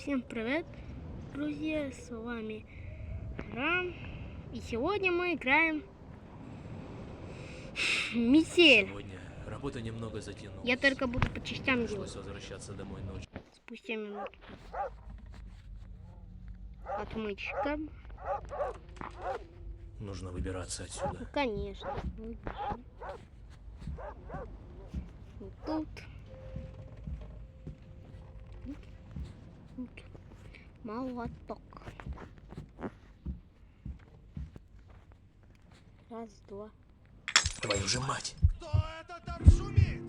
Всем привет, друзья, с вами Рам, и сегодня мы играем Метель. Сегодня работа немного затянулась. Я только буду по частям Пришлось делать. возвращаться домой ночью. Спустя минуту. Отмычка. Нужно выбираться отсюда. Ну, конечно. И тут. Молоток. Раз, два. Твою же мать! Кто это там шумит?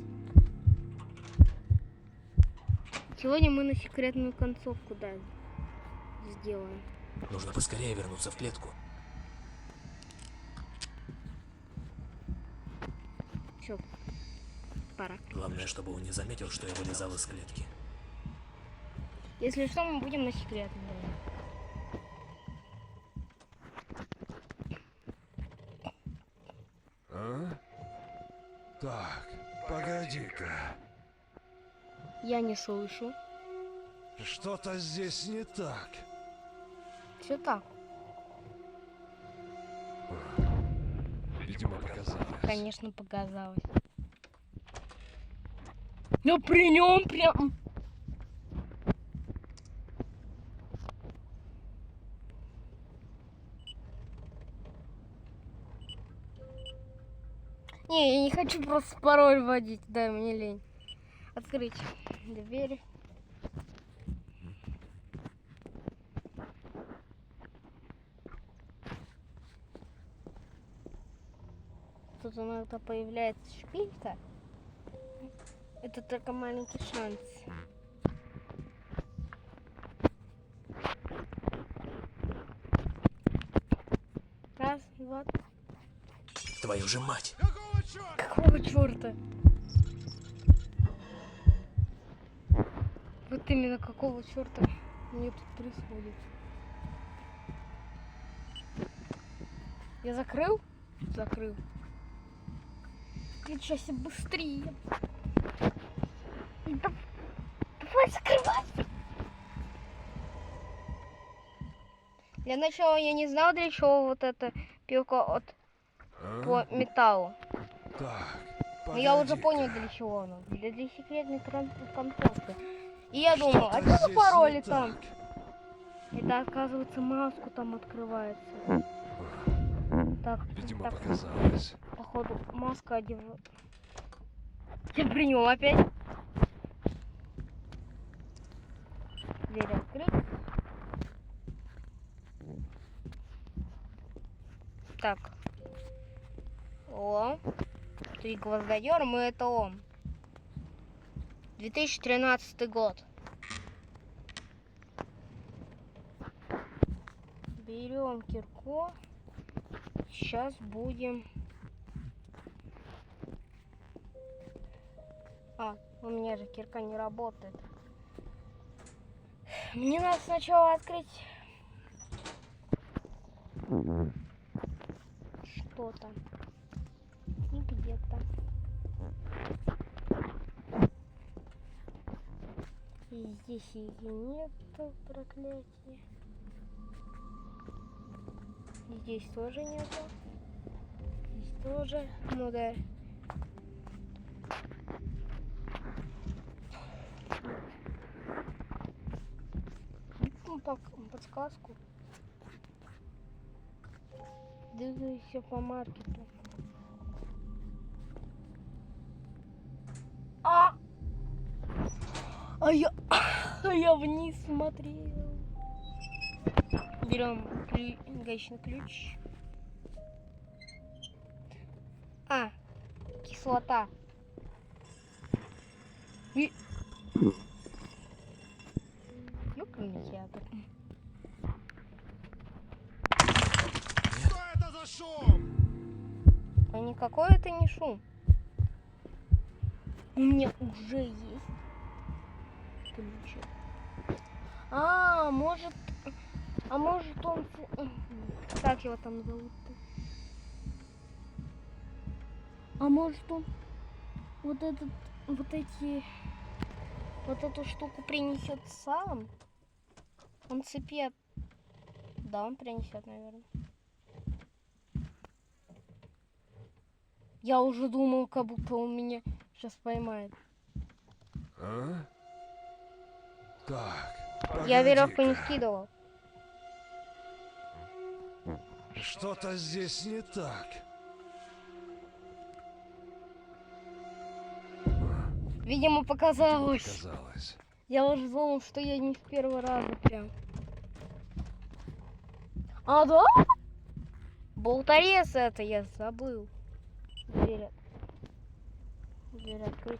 Сегодня мы на секретную концовку, да, сделаем. Нужно поскорее вернуться в клетку. Все, пора. Главное, чтобы он не заметил, что я вылезал из клетки. Если что, мы будем на секретной. А? Так, погоди-ка. Я не слышу. Что-то здесь не так. Все так. Видимо, показалось. Конечно, показалось. Но при нем прям... Не, я не хочу просто пароль вводить. Дай мне лень. Открыть дверь. Тут иногда появляется шпилька. Это только маленький шанс. Раз, два. Твою же мать! Какого черта? Какого черта? Вот именно какого черта мне тут происходит? Я закрыл? Закрыл. Включайся быстрее. Давай закрывай. Для начала я не знал, для чего вот эта пилка от по металлу. Так, Но я уже погоди-ка. понял, для чего она. Для секретной концовки. И я думал, Что-то а что за здесь пароли не там? так. Это, оказывается, маску там открывается. Так, Видимо, так, показалось. походу, маска одевает. Я принял опять. Дверь открыть. Так. О. Три гвоздодера, мы это он. 2013 год. Берем кирку. Сейчас будем... А, у меня же кирка не работает. Мне надо сначала открыть что-то. И где-то. И здесь ее нету, проклятие. И здесь тоже нету. Здесь тоже. Ну да. Ну так, подсказку. Двигайся по маркету. А я вниз смотрел. Берем гаечный ключ. А, кислота. Ёкарный театр. Что это за шум? А никакой это не шум. У меня уже есть ключ. Может он... Как его там зовут-то? А может он вот эту штуку принесет сам? Он цепи Да, он принесет, наверное. Я уже думал, как будто он меня сейчас поймает. А? Так, Я веревку не погоди-ка. скидывал. Что-то здесь не так. Видимо, Тебе показалось. показалось. Я уже думал, что я не в первый раз прям. А, да? Болторез это, я забыл. Дверь открыть.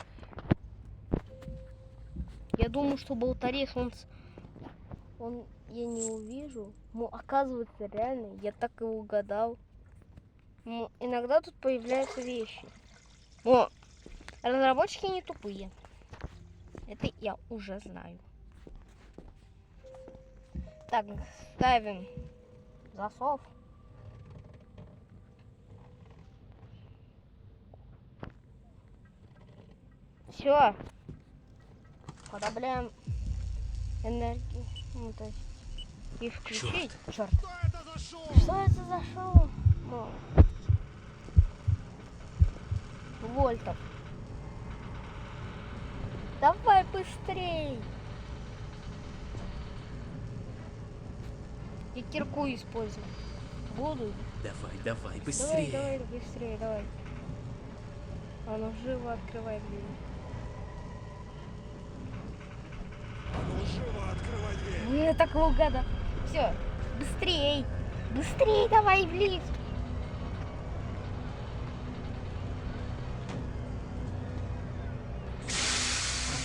Я думаю, что болторез, он я не увижу. Ну, оказывается, реально, я так и угадал. Ну, иногда тут появляются вещи. О, разработчики не тупые. Это я уже знаю. Так, ставим засов. Все. Подобляем энергию. Ну, то есть и включить. Черт. Что это за шум? Что это за шум? Ну, вольтов. Давай быстрей. Я кирку использую. Буду. Давай, давай, Давай, быстрее. давай, быстрее, давай. А ну живо открывай дверь. А ну живо открывай дверь. Я так угадал. Все, быстрей. Быстрей давай в лифт.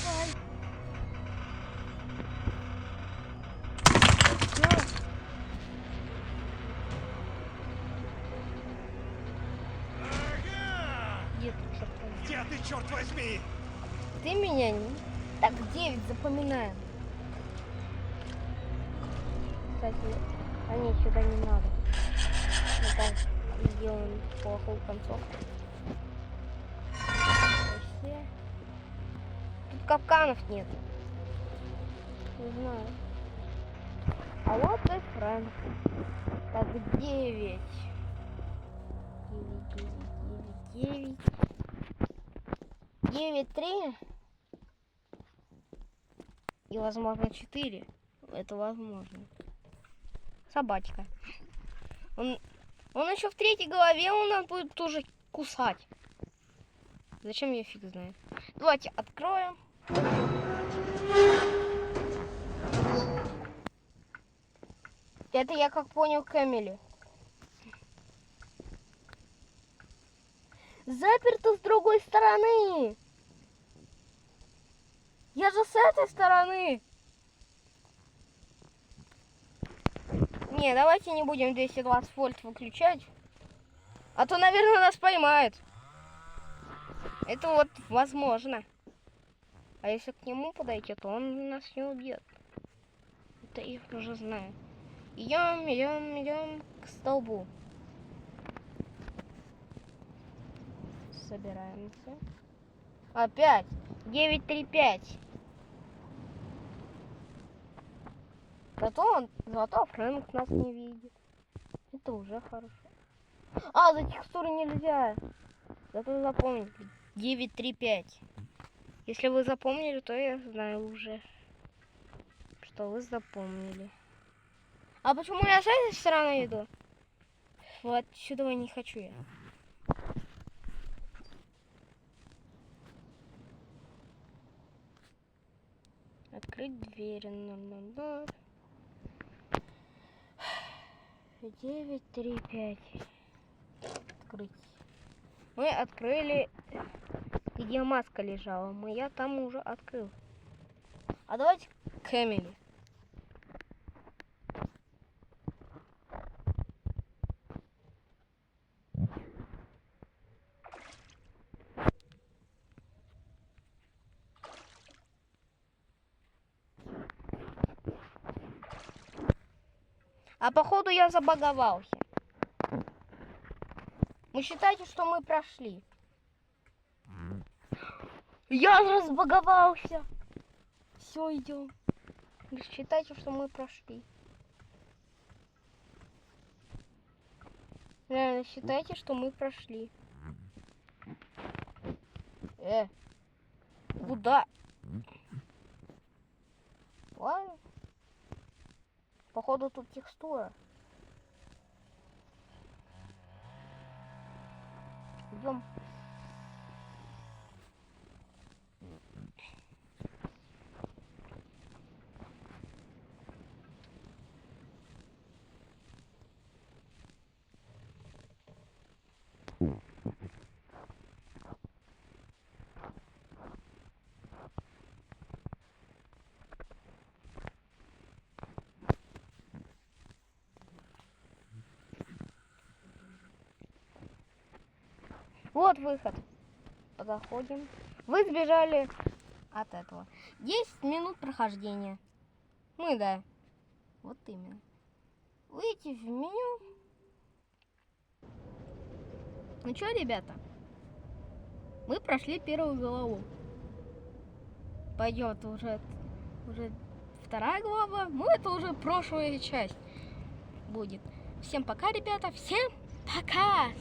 Давай. Всё. Ага! Где ты, черт возьми? Где ты, черт возьми? Ты меня не... Так, 9 запоминаем. Кстати, они сюда не надо. Мы так сделаем плохую концовку. Вообще. Тут капканов нет. Не знаю. А вот и Фрэнк. Так, 9. 9, 9, 3. И, возможно, 4. Это возможно. Собачка. Он еще в третьей голове он нас будет тоже кусать. Зачем, я фиг знает. Давайте откроем. Это я как понял Кэмили. Заперто с другой стороны. Я же с этой стороны. Не, давайте не будем 220 вольт выключать. А то, наверное, нас поймают. Это вот возможно. А если к нему подойти, то он нас не убьет. Это я уже знаю. Идем к столбу. Собираемся. Опять. 935. Зато Фрэнк нас не видит. Это уже хорошо. А, за текстуры нельзя. Зато запомнили. 935. Если вы запомнили, то я знаю уже, что вы запомнили. А почему я с этой стороны иду? Вот сюда не хочу я. Открыть дверь. 935. Открыть. Мы открыли, где маска лежала. Я там уже открыл. А давайте к Эмили. А походу я забаговался. Вы считаете, что мы прошли? Я разбаговался. Все, идем. Считайте, что мы прошли. Реально, считайте, что мы прошли. Куда? Ладно. Походу тут текстура. Идем. Вот выход. Подходим. Вы сбежали от этого. 10 минут прохождения. Мы, да. Вот именно. Выйти в меню. Ну что, ребята? Мы прошли первую главу. Пойдет уже вторая глава. Ну, это уже прошлая часть будет. Всем пока, ребята. Всем пока!